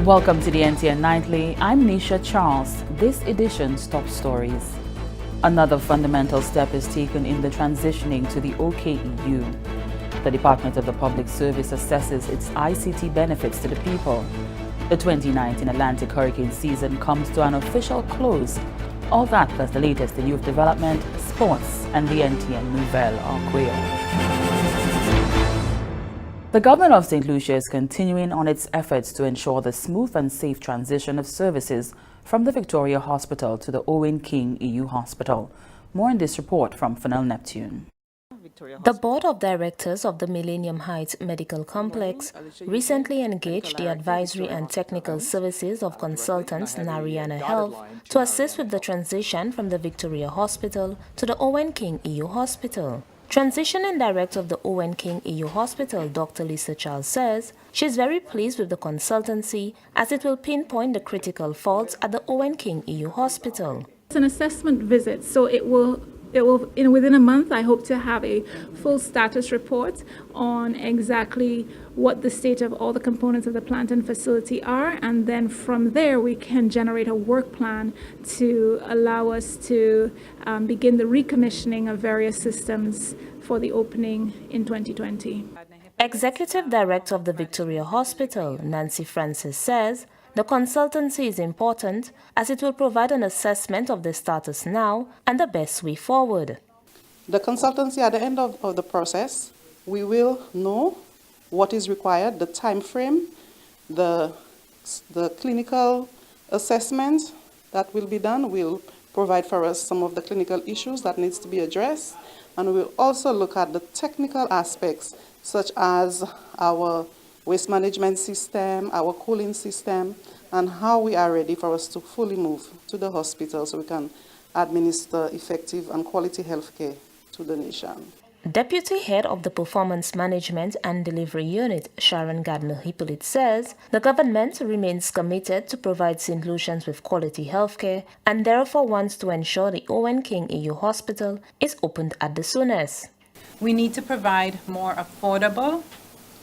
Welcome to the NTN Nightly. I'm Nisha Charles. This edition's top stories. Another fundamental step is taken in the transitioning to the OKEU. The Department of the Public Service assesses its ICT benefits to the people. The 2019 Atlantic hurricane season comes to an official close. All that plus the latest in youth development, sports, and the NTN Nouvelle en Creole. The government of St. Lucia is continuing on its efforts to ensure the smooth and safe transition of services from the Victoria Hospital to the Owen King EU Hospital. More in this report from Fennel Neptune. The Board of Directors of the Millennium Heights Medical Complex recently engaged the advisory and technical services of consultants Nariana Health to assist with the transition from the Victoria Hospital to the Owen King EU Hospital. Transitioning Director of the Owen King EU Hospital, Dr. Lisa Charles, says she is very pleased with the consultancy as it will pinpoint the critical faults at the Owen King EU Hospital. It's an assessment visit, so it will within a month I hope to have a full status report on exactly what the state of all the components of the plant and facility are, and then from there we can generate a work plan to allow us to begin the recommissioning of various systems for the opening in 2020. Executive Director of the Victoria Hospital, Nancy Francis, says the consultancy is important as it will provide an assessment of the status now and the best way forward. The consultancy, at the end of the process, we will know what is required, the time frame, the clinical assessment that will be done will provide for us some of the clinical issues that needs to be addressed, and we'll also look at the technical aspects such as our waste management system, our cooling system, and how we are ready for us to fully move to the hospital so we can administer effective and quality health care to the nation. Deputy Head of the Performance Management and Delivery Unit, Sharon Gardner-Hippolyte, says the government remains committed to provide St. Lucians with quality health care and therefore wants to ensure the Owen King EU Hospital is opened at the soonest. We need to provide more affordable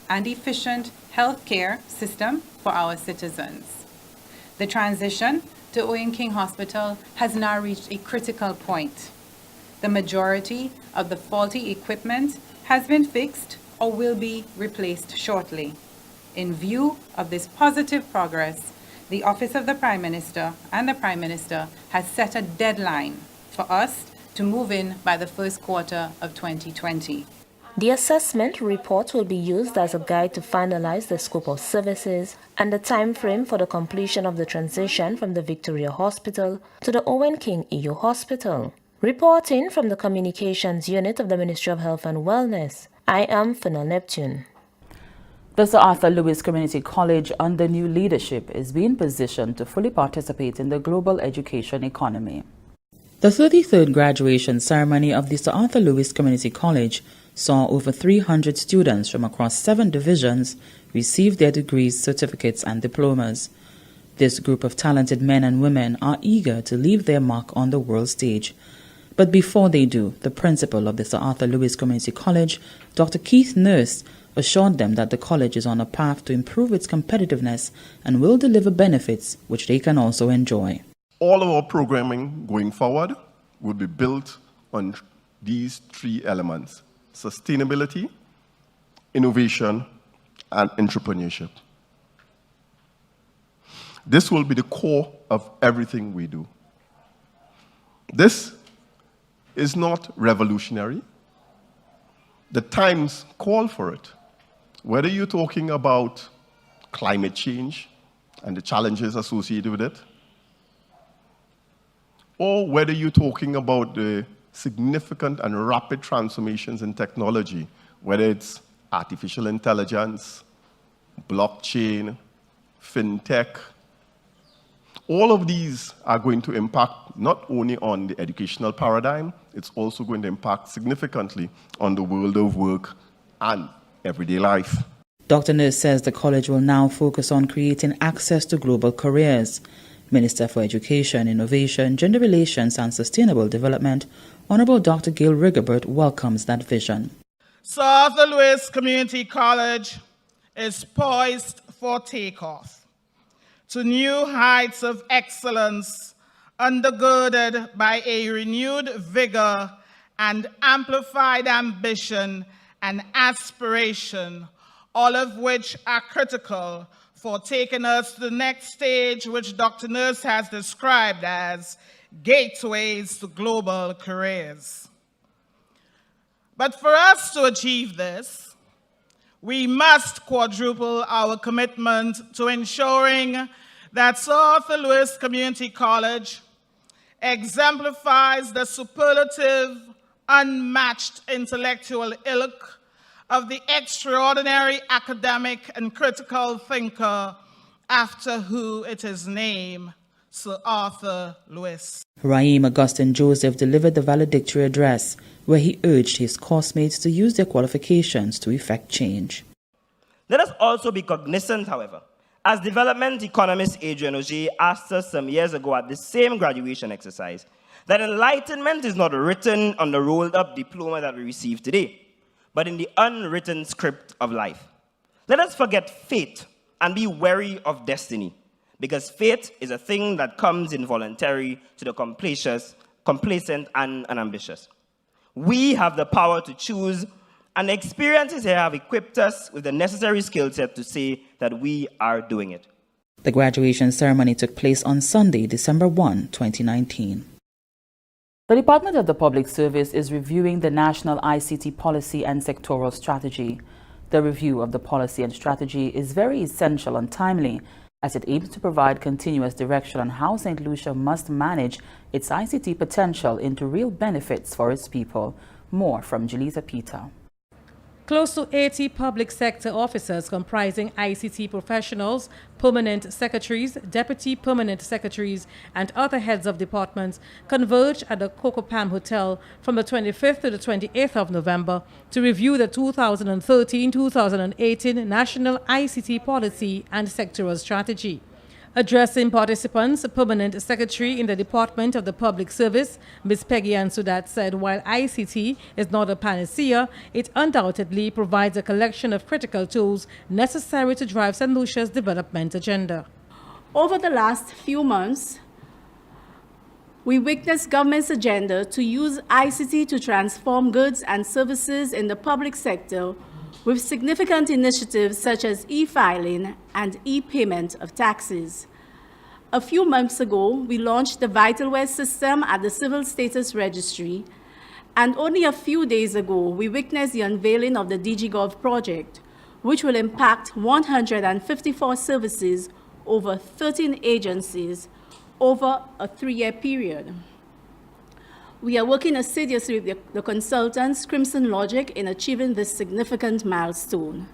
and efficient healthcare system for our citizens. The transition to Owen King Hospital has now reached a critical point. The majority of the faulty equipment has been fixed or will be replaced shortly. In view of this positive progress, the Office of the Prime Minister and the Prime Minister has set a deadline for us to move in by the first quarter of 2020. The assessment report will be used as a guide to finalize the scope of services and the time frame for the completion of the transition from the Victoria Hospital to the Owen King EU Hospital. Reporting from the Communications Unit of the Ministry of Health and Wellness, I am Fennel Neptune. The Sir Arthur Lewis Community College, under new leadership, is being positioned to fully participate in the global education economy. The 33rd graduation ceremony of the Sir Arthur Lewis Community College saw over 300 students from across 7 divisions receive their degrees, certificates, and diplomas. This group of talented men and women are eager to leave their mark on the world stage. But before they do, the principal of the Sir Arthur Lewis Community College, Dr. Keith Nurse, assured them that the college is on a path to improve its competitiveness and will deliver benefits which they can also enjoy. All of our programming going forward will be built on these 3 elements: sustainability, innovation, and entrepreneurship. This will be the core of everything we do. This is not revolutionary. The times call for it. Whether you're talking about climate change and the challenges associated with it, or whether you're talking about the significant and rapid transformations in technology, whether it's artificial intelligence, blockchain, fintech, all of these are going to impact not only on the educational paradigm, it's also going to impact significantly on the world of work and everyday life. Dr. Nurse says the college will now focus on creating access to global careers. Minister for Education, Innovation, Gender Relations and Sustainable Development, Honorable Dr. Gail Rigobert, welcomes that vision. Sir Arthur Lewis Community College is poised for takeoff. to new heights of excellence, undergirded by a renewed vigor and amplified ambition and aspiration, all of which are critical for taking us to the next stage, which Dr. Nurse has described as gateways to global careers. But for us to achieve this, we must quadruple our commitment to ensuring that Sir Arthur Lewis Community College exemplifies the superlative, unmatched intellectual ilk of the extraordinary academic and critical thinker after who it is named, Sir Arthur Lewis. Raheem Augustine Joseph delivered the valedictory address, where he urged his coursemates to use their qualifications to effect change. Let us also be cognizant, however, as development economist Adrian Ogier asked us some years ago at the same graduation exercise, that enlightenment is not written on the rolled-up diploma that we receive today, but in the unwritten script of life. Let us forget fate and be wary of destiny, because fate is a thing that comes involuntary to the complacent and ambitious. We have the power to choose, and the experiences here have equipped us with the necessary skill set to say that we are doing it. The graduation ceremony took place on Sunday, December 1, 2019. The Department of the Public Service is reviewing the National ICT Policy and Sectoral Strategy. The review of the policy and strategy is very essential and timely, as it aims to provide continuous direction on how St. Lucia must manage its ICT potential into real benefits for its people. More from Julissa Peter. Close to 80 public sector officers comprising ICT professionals, permanent secretaries, deputy permanent secretaries, and other heads of departments converged at the Coco Palm Hotel from the 25th to the 28th of November to review the 2013-2018 National ICT Policy and Sectoral Strategy. Addressing participants, Permanent Secretary in the Department of the Public Service, Ms. Peggy Ann Sudat, said while ICT is not a panacea, it undoubtedly provides a collection of critical tools necessary to drive St. Lucia's development agenda. Over the last few months, we witnessed government's agenda to use ICT to transform goods and services in the public sector, with significant initiatives such as e-filing and e-payment of taxes. A few months ago, we launched the VitalWare system at the Civil Status Registry, and only a few days ago, we witnessed the unveiling of the DigiGov project, which will impact 154 services over 13 agencies over a 3-year period. We are working assiduously with the consultants, Crimson Logic, in achieving this significant milestone.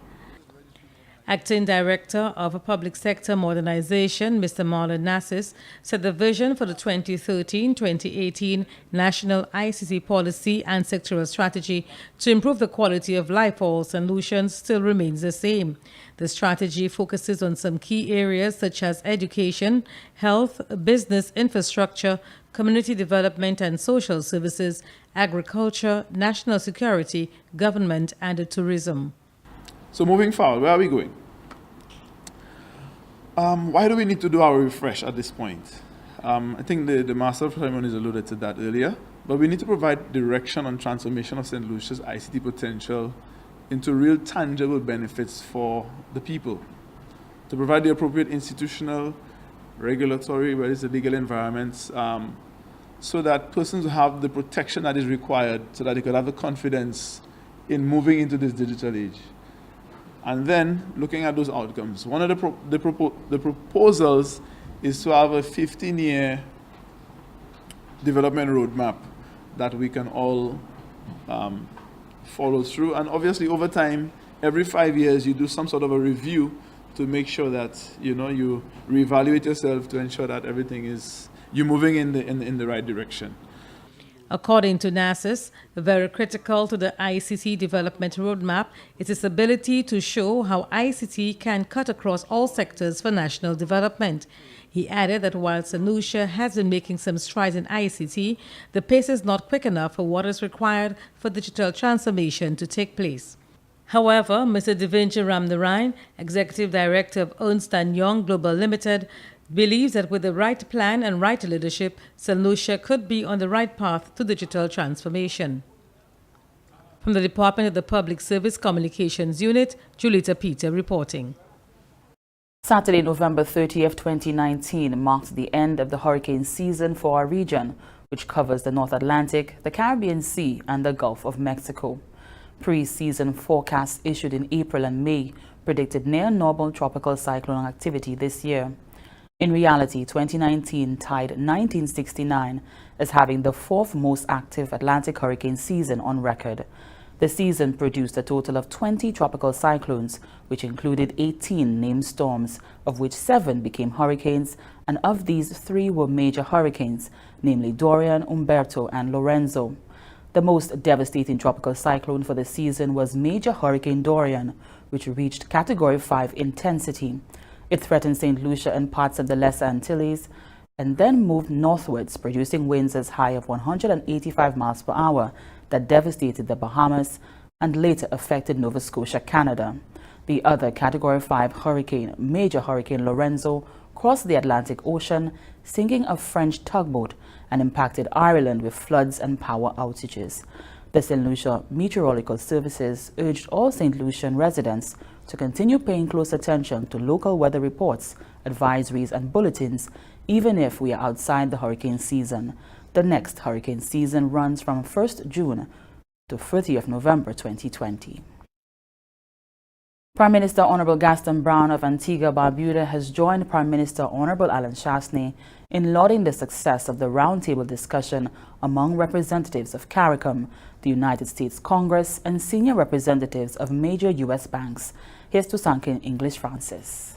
Acting Director of Public Sector Modernization, Mr. Marlon Nassis, said the vision for the 2013-2018 National ICT Policy and Sectoral Strategy to improve the quality of life for all St. Lucians still remains the same. The strategy focuses on some key areas such as education, health, business infrastructure, community development and social services, agriculture, national security, government, and tourism. So moving forward, where are we going? Why do we need to do our refresh at this point? I think the Master of Ceremonies alluded to that earlier, but we need to provide direction on transformation of St. Lucia's ICT potential into real tangible benefits for the people, to provide the appropriate institutional, regulatory, whether it's the legal environments, so that persons have the protection that is required so that they could have the confidence in moving into this digital age. And then looking at those outcomes. One of the proposals is to have a 15-year development roadmap that we can all follow through. And obviously over time, every 5 years, you do some sort of a review to make sure that you reevaluate yourself to ensure that everything is, you're moving in the right direction. According to NASIS, very critical to the ICT development roadmap is its ability to show how ICT can cut across all sectors for national development. He added that while St. Lucia has been making some strides in ICT, the pace is not quick enough for what is required for digital transformation to take place. However, Mr. Devinci Ramnarayan, Executive Director of Ernst & Young Global Limited, believes that with the right plan and right leadership, St. Lucia could be on the right path to digital transformation. From the Department of the Public Service Communications Unit, Julita Peter reporting. Saturday, November 30th, 2019 marks the end of the hurricane season for our region, which covers the North Atlantic, the Caribbean Sea, and the Gulf of Mexico. Pre-season forecasts issued in April and May predicted near-normal tropical cyclone activity this year. In reality, 2019 tied 1969 as having the fourth most active Atlantic hurricane season on record. The season produced a total of 20 tropical cyclones, which included 18 named storms, of which 7 became hurricanes, and of these 3 were major hurricanes, namely Dorian, Umberto, and Lorenzo. The most devastating tropical cyclone for the season was Major Hurricane Dorian, which reached Category 5 intensity. It threatened St. Lucia and parts of the Lesser Antilles, and then moved northwards, producing winds as high as 185 miles per hour that devastated the Bahamas and later affected Nova Scotia, Canada. The other Category 5 hurricane, Major Hurricane Lorenzo, crossed the Atlantic Ocean, sinking a French tugboat, and impacted Ireland with floods and power outages. The St. Lucia Meteorological Services urged all St. Lucian residents to continue paying close attention to local weather reports, advisories, and bulletins, even if we are outside the hurricane season. The next hurricane season runs from 1st June to 30th November 2020. Prime Minister Honorable Gaston Brown of Antigua-Barbuda has joined Prime Minister Honorable Alan Chastanet in lauding the success of the roundtable discussion among representatives of CARICOM, the United States Congress, and senior representatives of major U.S. banks. Here's Tusankin English Francis.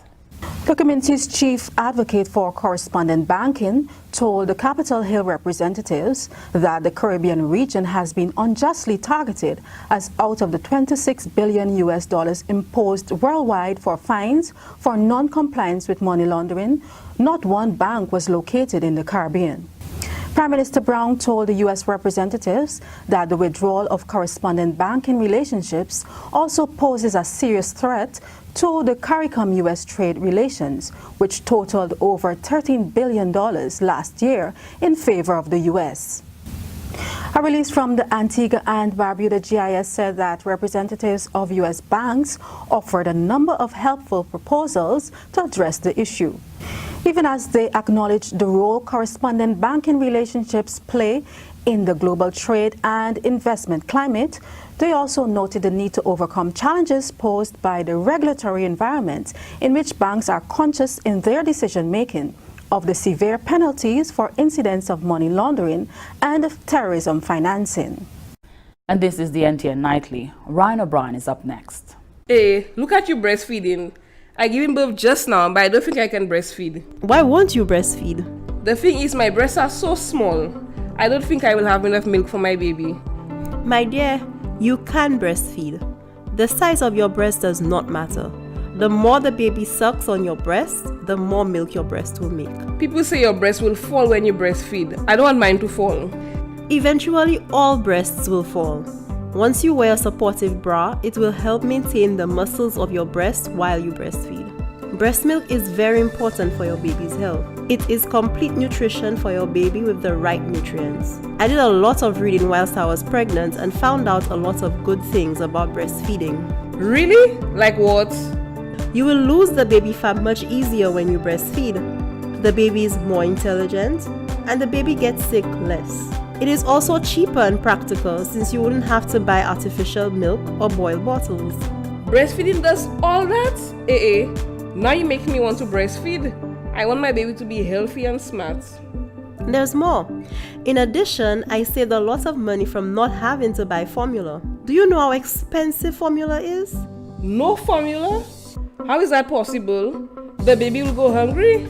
The community's chief advocate for correspondent banking told the Capitol Hill representatives that the Caribbean region has been unjustly targeted, as out of the $26 billion imposed worldwide for fines for non-compliance with money laundering, not one bank was located in the Caribbean. Prime Minister Brown told the U.S. representatives that the withdrawal of correspondent banking relationships also poses a serious threat to the CARICOM-U.S. trade relations, which totaled over $13 billion last year in favor of the U.S. A release from the Antigua and Barbuda GIS said that representatives of U.S. banks offered a number of helpful proposals to address the issue. Even as they acknowledged the role correspondent banking relationships play in the global trade and investment climate, they also noted the need to overcome challenges posed by the regulatory environment in which banks are conscious in their decision-making of the severe penalties for incidents of money laundering and terrorism financing. And this is the NTN Nightly. Ryan O'Brien is up next. Hey, look at you breastfeeding. I gave him birth just now, but I don't think I can breastfeed. Why won't you breastfeed? The thing is, my breasts are so small. I don't think I will have enough milk for my baby. My dear, you can breastfeed. The size of your breast does not matter. The more the baby sucks on your breast, the more milk your breast will make. People say your breast will fall when you breastfeed. I don't want mine to fall. Eventually, all breasts will fall. Once you wear a supportive bra, it will help maintain the muscles of your breast while you breastfeed. Breast milk is very important for your baby's health. It is complete nutrition for your baby with the right nutrients. I did a lot of reading whilst I was pregnant and found out a lot of good things about breastfeeding. Really? Like what? You will lose the baby fat much easier when you breastfeed. The baby is more intelligent and the baby gets sick less. It is also cheaper and practical since you wouldn't have to buy artificial milk or boiled bottles. Breastfeeding does all that? Now you make me want to breastfeed. I want my baby to be healthy and smart. There's more. In addition, I saved a lot of money from not having to buy formula. Do you know how expensive formula is? No formula? How is that possible? The baby will go hungry?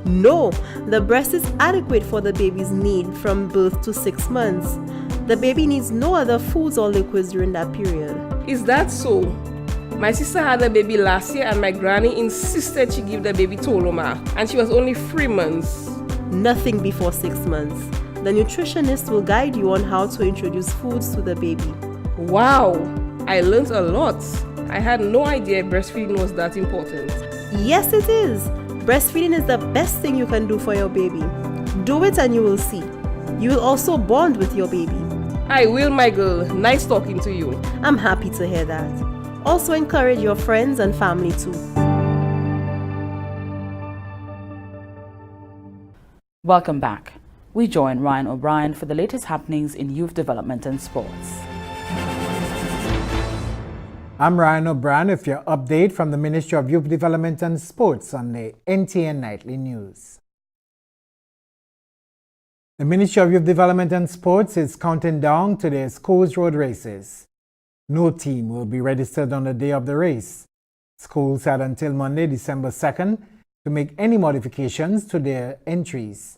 No, the breast is adequate for the baby's need from birth to 6 months. The baby needs no other foods or liquids during that period. Is that so? My sister had a baby last year and my granny insisted she give the baby Toloma, and she was only 3 months. Nothing before 6 months. The nutritionist will guide you on how to introduce foods to the baby. Wow, I learned a lot. I had no idea breastfeeding was that important. Yes, it is. Breastfeeding is the best thing you can do for your baby. Do it and you will see. You will also bond with your baby. I will, my girl. Nice talking to you. I'm happy to hear that. Also encourage your friends and family too. Welcome back. We join Ryan O'Brien for the latest happenings in youth development and sports. I'm Ryan O'Brien with your update from the Ministry of Youth Development and Sports on the NTN Nightly News. The Ministry of Youth Development and Sports is counting down to their schools road races. No team will be registered on the day of the race. Schools had until Monday, December 2nd to make any modifications to their entries.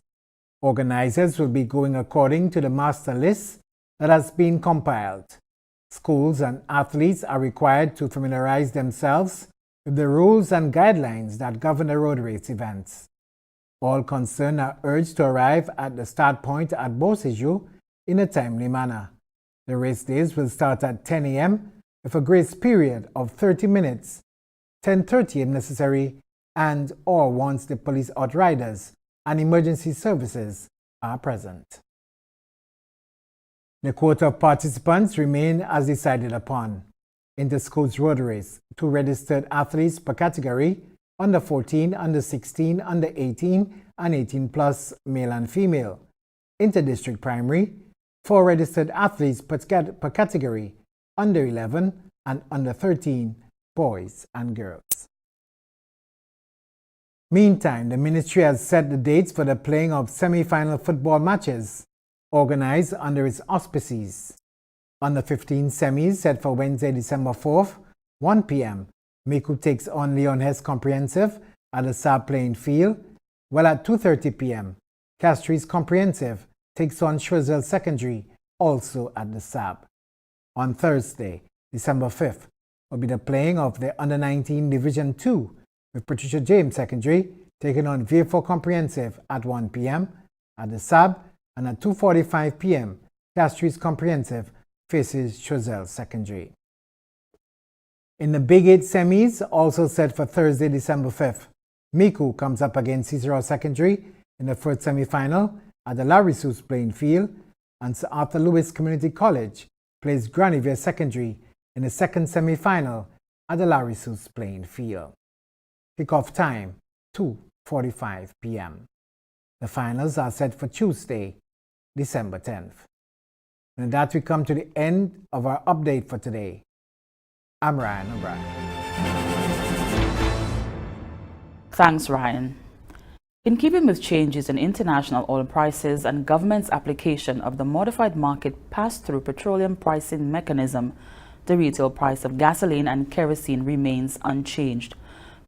Organizers will be going according to the master list that has been compiled. Schools and athletes are required to familiarize themselves with the rules and guidelines that govern the road race events. All concerned are urged to arrive at the start point at Beauséjour in a timely manner. The race days will start at 10 a.m. with a grace period of 30 minutes, 10:30 if necessary, and or once the police outriders and emergency services are present. The quota of participants remain as decided upon. Inter-schools road race, 2 registered athletes per category, under 14, under 16, under 18, and 18 plus, male and female. Inter-district primary, 4 registered athletes per category, under 11 and under 13, boys and girls. Meantime, the ministry has set the dates for the playing of semi-final football matches organized under its auspices. Under 15 semis set for Wednesday, December 4th, 1 p.m., Miku takes on Leon Hess Comprehensive at the SAB playing field, while at 2:30 p.m., Castries Comprehensive takes on Choiseul Secondary, also at the SAB. On Thursday, December 5th, will be the playing of the Under-19 Division 2, with Patricia James Secondary taking on Vieux-Fort Comprehensive at 1 p.m. at the SAB, and at 2:45 p.m., Castries Comprehensive faces Choiseul Secondary. In the Big 8 semis, also set for Thursday, December 5th, Miku comes up against Cicero Secondary in the first semi-final at the Larry Seuss playing field, and Sir Arthur Lewis Community College plays Granivier Secondary in the second semi-final at the Larry Seuss playing field. Kickoff time, 2:45 p.m. The finals are set for Tuesday, December 10th. And with that, we come to the end of our update for today. I'm Ryan O'Brien. Thanks, Ryan. In keeping with changes in international oil prices and government's application of the modified market pass-through petroleum pricing mechanism, the retail price of gasoline and kerosene remains unchanged.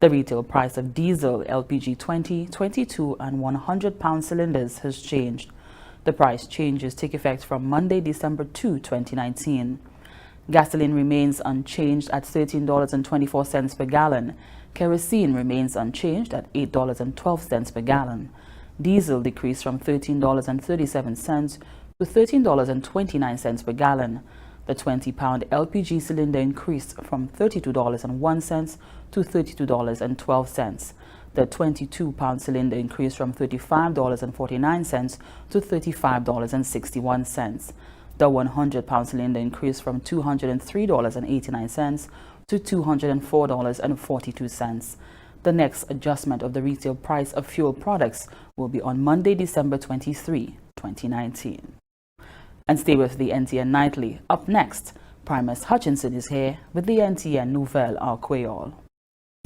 The retail price of diesel, LPG 20, 22 and 100-pound cylinders has changed. The price changes take effect from Monday, December 2, 2019. Gasoline remains unchanged at $13.24 per gallon. Kerosene remains unchanged at $8.12 per gallon. Diesel decreased from $13.37 to $13.29 per gallon. The 20-pound LPG cylinder increased from $32.01 to $32.12. The 22-pound cylinder increased from $35.49 to $35.61. The 100-pound cylinder increased from $203.89 to $204.42. The next adjustment of the retail price of fuel products will be on Monday, December 23, 2019. And stay with the NTN Nightly. Up next, Primus Hutchinson is here with the NTN Nouvelle en Creole.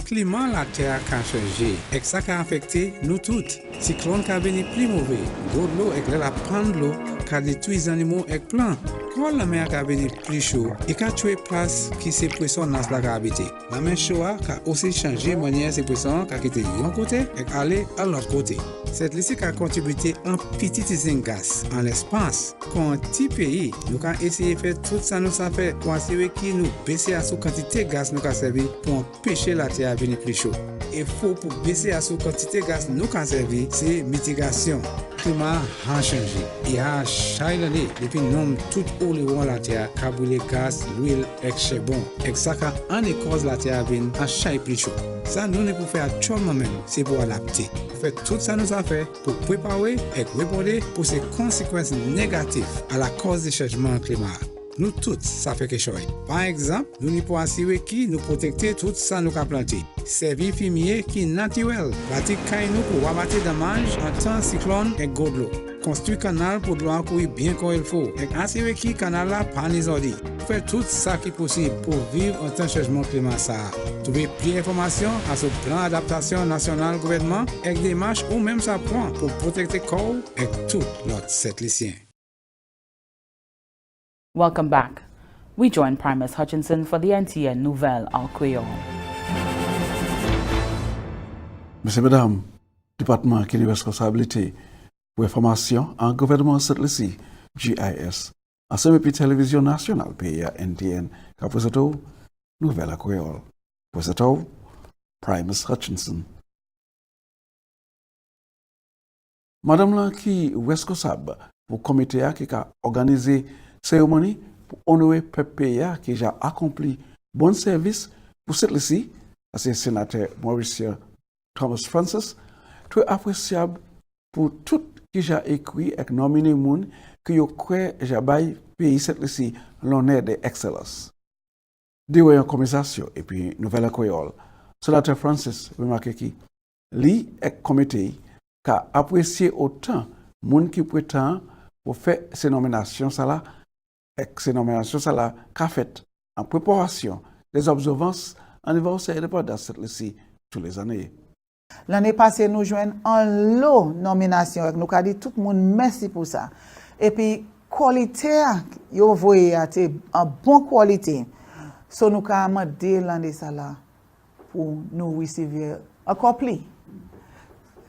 Climat la terre a changé, et ça a affecté nous toutes. Cyclone qui a venu plus mauvais, gros de l'eau et la panne de l'eau qui a détruit les animaux et plants. Quand la mer a venu plus chaud, il a tué place qui s'est poisson dans la habité. La mer chaude a aussi changé manière ces poissons qui a quitté d'un côté et aller à l'autre côté. Cette liste a contribué en petit gaz en l'espace. Quand un petit pays, nous avons essayé de faire tout ça nous a fait pour assurer que nous baisser à sous quantité de gaz nous a servi pour empêcher la terre à venir plus chaud. Il faut pour baisser à sous quantité de gaz nous a servi, c'est mitigation. climat a changé. Et à chaque année, depuis nom tout au niveau de la terre, cabouler gaz, l'huile, et charbon. Et ça, en cause la terre vient à chaque plus chaud. Ça, nous ne pouvons faire actuellement même, c'est pour adapter. Pour faire tout ça, nous avons fait pour préparer et répondre pour ces conséquences négatives à la cause du changement climatique. Nous tous, ça fait quelque chose. Par exemple, nous ne pouvons assurer qui nous protéger tout ça nous avons planté. Servir fumier qui est naturel. Bâtir nous pour abattre dommages en temps cyclone et goutte d'eau. Construire canal pour de l'eau courir bien comme il faut. Et assurer qui canal là pas les ordi. Faire tout ça qui est possible pour vivre en temps de changement climatique. Trouver plus d'informations à ce plan d'adaptation national gouvernement et des démarches ou même ça prend pour protéger le corps et tout l'autre satellitien. Welcome back. We join Primus Hutchinson for the NTN Nouvelle en Creole. Monsieur, Madame, département qui a une responsabilité pour l'information en gouvernement satellite GIS, à ce puis télévision nationale PIA NTN, qui présente Nouvelle en Creole. Présente Primus Hutchinson. Madame là qui est responsable pour le comité qui a organisé cérémonie pour honorer PPA qui a accompli bon service pour cette liste, c'est le sénateur Maurice Thomas Francis, très appréciable pour tout qui a écrit et nominé moun qui a créé le pays cette liste l'honneur d'excellence. Durant une conversation et puis nouvelle créole, sénateur Francis remarque que lui et comité qui a apprécié autant moun qui prétend pour faire ces nominations ça là et ces nominations ça là qu'a fait en préparation des observances anniversaire de cette liste tous les années. L'année passée, nous jouons en lot nomination. Nous avons dit tout le monde merci pour ça. Et puis, qualité, vous voyez, en bonne qualité. So nous avons demandé l'année ça là pour nous recevoir encore plus.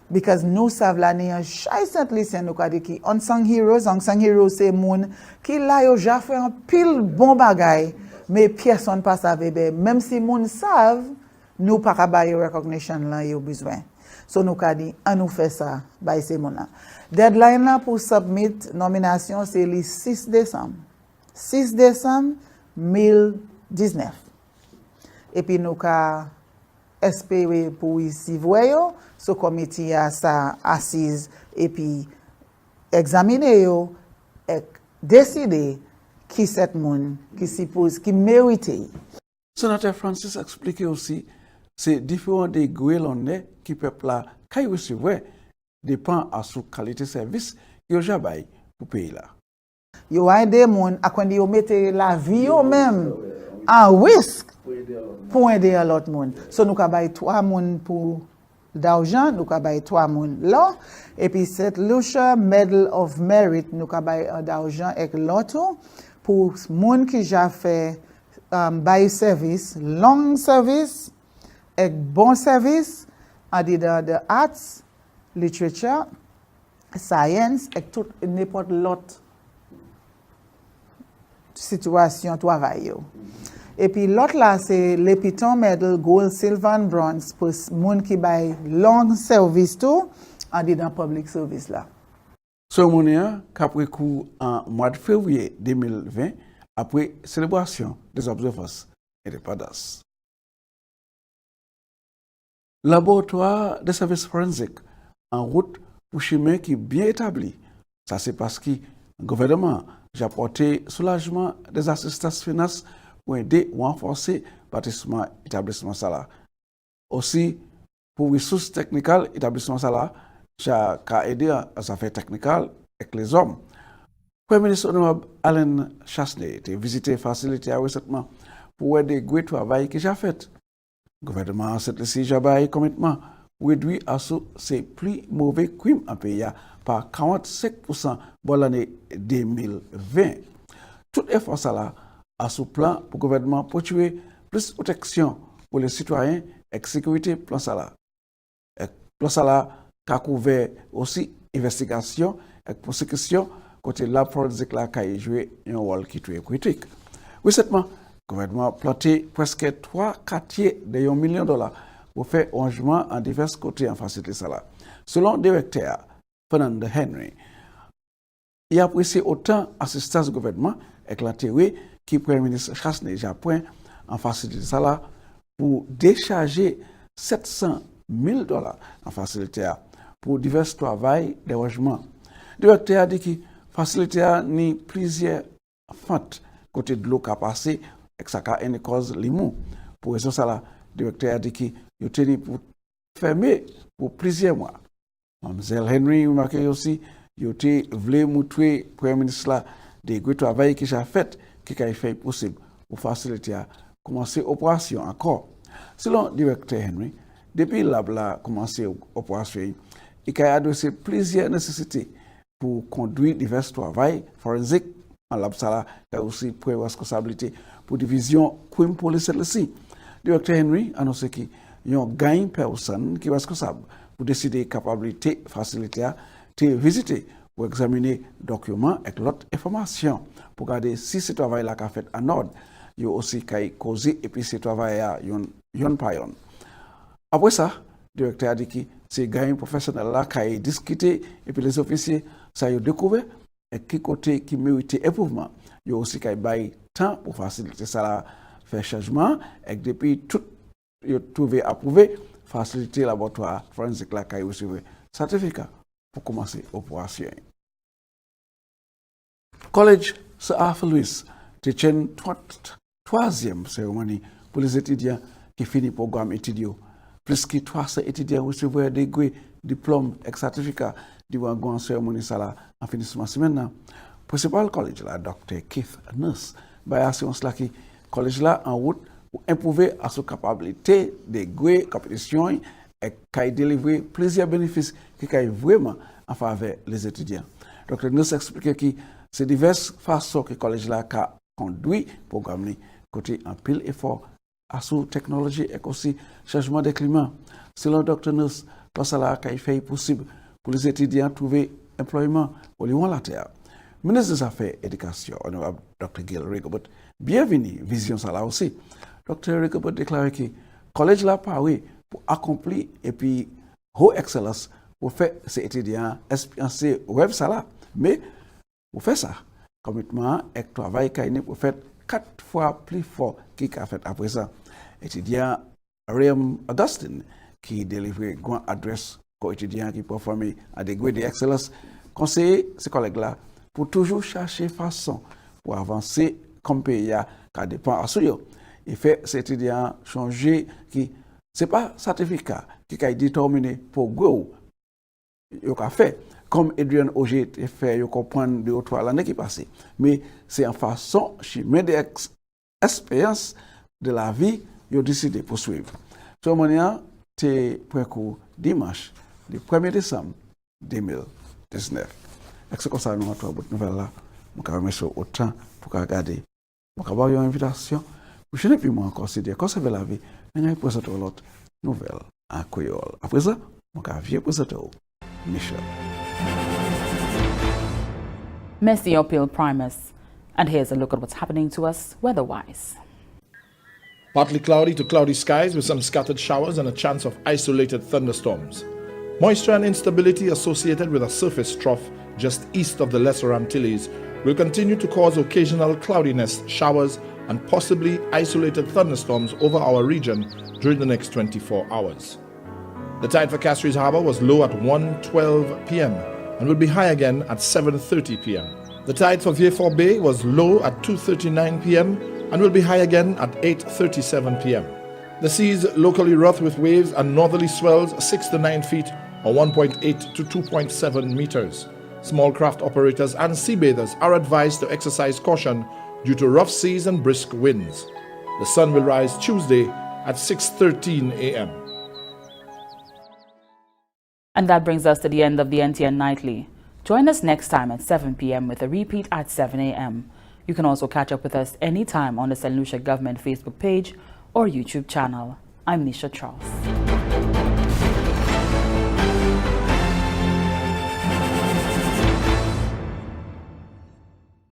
Because nous savons l'année en chaque saint-lycée, nous avons dit que unsung heroes, c'est moun qui là, yo ja fait un pile bon bagay, mais personne pas savait. Même si moun savent, nous pas bailler recognition là yo besoin. So nous avons dit, on nous fait ça, by ces moun là. Deadline là pour submit nomination, c'est le 6 décembre. 6 décembre 2019. Et puis nous avons espéré pour ici voyo, ce comité a sa assise et puis examiner yo et décider qui cette monde qui suppose qui mérite. Sénateur Francis expliquait aussi c'est différents degrés l'on qui peuple là quand recevoir dépend à sous qualité service yo jabay pour pays là. Yo aider moun à quand yo mettre la vie yo même en risque pour aider l'autre monde. So nous ka bay 3 moun pour d'argent, nous ka bay 3 moun là et puis cette Lucia Medal of Merit nous ka bay d'argent avec l'autre pour moun qui ja fait bay service, long service et bon service en dedans de arts, literature, science et tout n'importe l'autre situation travail. Et puis l'autre là c'est le Piton Medal Gold, Silver and Bronze pour moun qui bay long service tout en dedans public service là. Cérémonie qu'après coup en mois de février 2020 après célébration des observances indépendances. Laboratoire de services forensiques en route pour chemin qui est bien établi. Ça c'est parce que le gouvernement a apporté soulagement des assistances finances pour aider ou renforcer l'établissement ça. Aussi, pour les ressources techniques, l'établissement ça j'ai aidé à affaires techniques avec les hommes. Le Premier ministre honorable Alain Chasney a visité la facilité récemment pour aider le travail que j'ai fait. Le gouvernement a fait commitment pour réduire à ces plus mauvais crimes en pays par 45% pour l'année 2020. Tout effort ça à ce plan pour le gouvernement pour tuer plus de protection pour les citoyens et sécurité plan ça. Plan ça a couvert aussi investigation et prosecution côté la forensique là qui a joué un rôle qui est critique. Récemment, le gouvernement a planté presque 3 quartiers de $1 million pour faire rangement en divers côtés en facilité ça. Selon le directeur Fernand Henry. Il apprécie autant assistance gouvernement éclaté qui Premier ministre Gaston Japon en facilité ça là pour décharger $700,000 en facilité pour divers travail des logements. Le directeur a dit que facilité ni plusieurs fentes côté de l'eau qui a passé et ça a une cause limon. Pour raison ça là, le directeur a dit que il tenu pour fermer pour plusieurs mois. Mademoiselle Henry remarqué aussi il voulait montrer Premier ministre là des gros travail qui a fait qui a fait possible pour faciliter à commencer l'opération encore. Selon le directeur Henry, depuis la commencé l'opération, il a adressé plusieurs nécessités pour conduire divers travail forensiques en l'absala et aussi pour responsabilité pour division crime police ici. Le directeur Henry a annoncé qu'il y a un gain personne qui est responsable pour décider capacité faciliter de visiter pour examiner documents et l'autre information pour regarder si ce travail là qu'a fait en ordre. Il y a aussi qu'à causer et puis ce travail là yon pas yon. Après ça, le directeur a dit que ces gains professionnels là qu'a discuté et puis les officiers ça y a découvert et qui côté qui mérite éprouvement. Il y a aussi qu'à bailler temps pour faciliter ça là faire changement et depuis tout il a trouvé approuvé faciliter laboratoire forensique là qu'a reçu certificat pour commencer l'opération. Collège Sir Arthur Lewis tient troisième cérémonie pour les étudiants qui finissent le programme étudiant. Plus que 300 étudiants recevront des diplômes et certificats durant une cérémonie en finissement de semaine. Principal collège là, Dr. Keith Nurse, a assurance là que le collège là en route pour improver à sa capacité de compétition et qui délivrer plusieurs bénéfices qui sont vraiment en faveur des étudiants. Dr. Nurse explique que c'est diverses façons que le collège là a conduit le programme côté en pile effort à la technologie et aussi changement de climat. Selon Dr. Nurse, tout ça a fait possible pour les étudiants trouver employement au loin de la terre. Ministre des Affaires et Éducation, honorable Dr. Gil Rigobert, bienvenue, vision ça là aussi. Dr. Rigobert déclare que le collège là paré pour accomplir et puis haute excellence pour faire ces étudiants expériencer web ça là. Mais pour faire ça, commitment et travail qu'il pour faire 4 fois plus fort qu'il a fait après ça. Étudiant Gaston qui délivre une grande adresse aux étudiants qui performent à des grades d'excellence, conseiller ces collègues-là pour toujours chercher façon pour avancer comme pays qui dépend à soi. Il fait ces étudiants changer qui ce n'est pas certificat qui a déterminé pour go. Il a fait comme Adrian Auger a fait, il comprendre de l'autre l'année qui passée. Mais c'est en façon, je mets des expériences de la vie, il a décidé de poursuivre. Ce moment, c'est pour dimanche, le 1er décembre 2019. Et c'est comme ça que nous avons une nouvelle là. Nous avons remercié autant pour regarder. Nous avons avoir une invitation. Je n'ai plus moi considérer conserver la vie. Nous avons présenté l'autre nouvelle en créole. Après ça, nous avons présenté Michel. Merci, Opil Primus. And here's a look at what's happening to us weather-wise. Partly cloudy to cloudy skies with some scattered showers and a chance of isolated thunderstorms. Moisture and instability associated with a surface trough just east of the Lesser Antilles will continue to cause occasional cloudiness, showers, and possibly isolated thunderstorms over our region during the next 24 hours. The tide for Castries Harbour was low at 1:12 p.m. and will be high again at 7:30 p.m. The tide for Vieux-Fort Bay was low at 2:39 p.m. and will be high again at 8:37 p.m. The seas locally rough with waves and northerly swells 6 to 9 feet or 1.8 to 2.7 meters. Small craft operators and seabathers are advised to exercise caution due to rough seas and brisk winds. The sun will rise Tuesday at 6:13 a.m. And that brings us to the end of the NTN Nightly. Join us next time at 7 p.m. with a repeat at 7 a.m. You can also catch up with us anytime on the St. Lucia Government Facebook page or YouTube channel. I'm Nisha Charles.